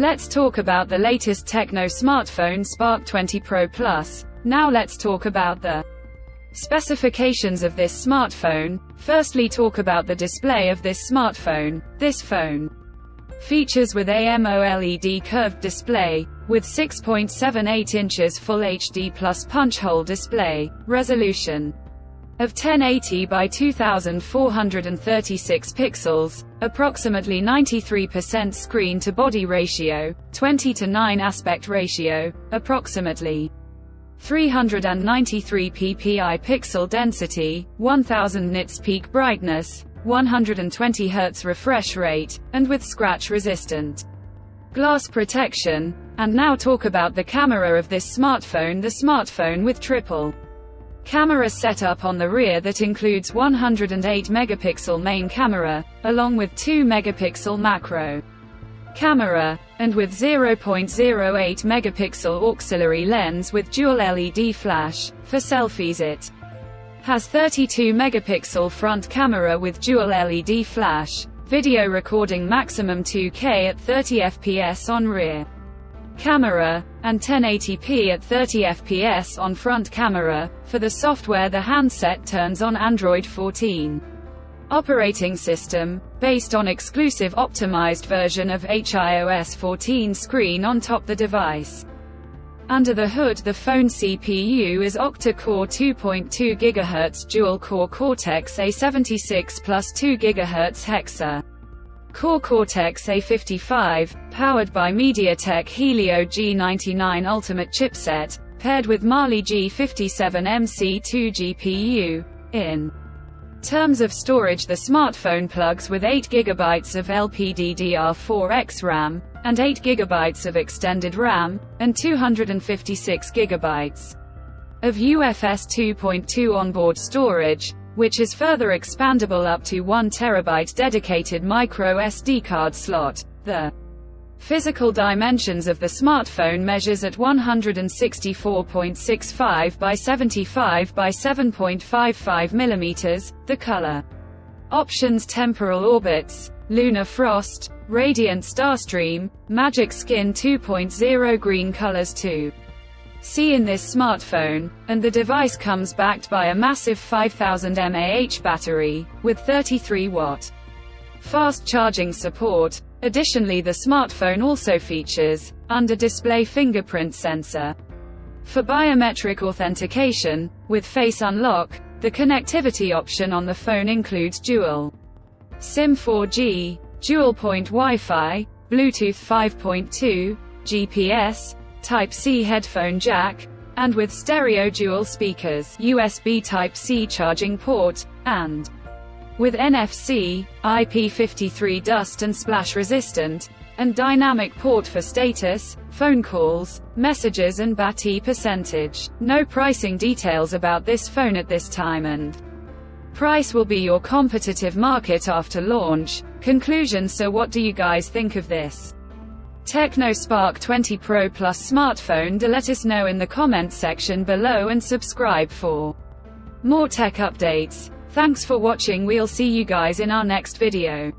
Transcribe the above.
Let's talk about the latest TECNO smartphone Spark 20 Pro Plus. Now let's talk about the specifications of this smartphone. Firstly, talk about the display of this smartphone. This phone features with AMOLED curved display, with 6.78 inches Full HD plus punch hole display, resolution of 1080 by 2436 pixels, approximately 93% screen-to-body ratio, 20:9 aspect ratio, approximately 393 ppi pixel density, 1000 nits peak brightness, 120 Hz refresh rate, and with scratch-resistant glass protection. And now talk about the camera of this smartphone. The smartphone with triple camera setup on the rear that includes 108 megapixel main camera, along with 2 megapixel macro camera, and with 0.08 megapixel auxiliary lens with dual LED flash. For selfies it has 32 megapixel front camera with dual LED flash, video recording maximum 2K at 30 fps on rear camera, and 1080p at 30 fps on front camera. For the software, the handset turns on Android 14 operating system, based on exclusive optimized version of iOS 14 screen on top the device. Under the hood, the phone CPU is octa-core 2.2 GHz dual-core Cortex-A76 plus 2 GHz hexa core Cortex-A55, powered by MediaTek Helio G99 Ultimate chipset, paired with Mali G57MC2 GPU. In terms of storage, the smartphone plugs with 8 GB of LPDDR4X RAM, and 8 GB of extended RAM, and 256 GB of UFS 2.2 onboard storage, which is further expandable up to 1 TB dedicated micro SD card slot. The physical dimensions of the smartphone measures at 164.65 by 75 by 7.55 mm. The color options: temporal orbits, lunar frost, radiant starstream, magic skin 2.0 green colors to see in this smartphone, and the device comes backed by a massive 5000 mAh battery, with 33-watt fast charging support. Additionally, the smartphone also features under-display fingerprint sensor for biometric authentication, with face unlock. The connectivity option on the phone includes dual SIM 4G, dual-point Wi-Fi, Bluetooth 5.2, GPS, Type-C headphone jack, and with stereo dual speakers, USB Type-C charging port, and with NFC, IP53 dust and splash resistant, and dynamic port for status, phone calls, messages and battery percentage. No pricing details about this phone at this time, and price will be your competitive market after launch. Conclusion: so what do you guys think of this TECNO Spark 20 Pro Plus smartphone? Let us know in the comments section below and subscribe for more tech updates. Thanks for watching. We'll see you guys in our next video.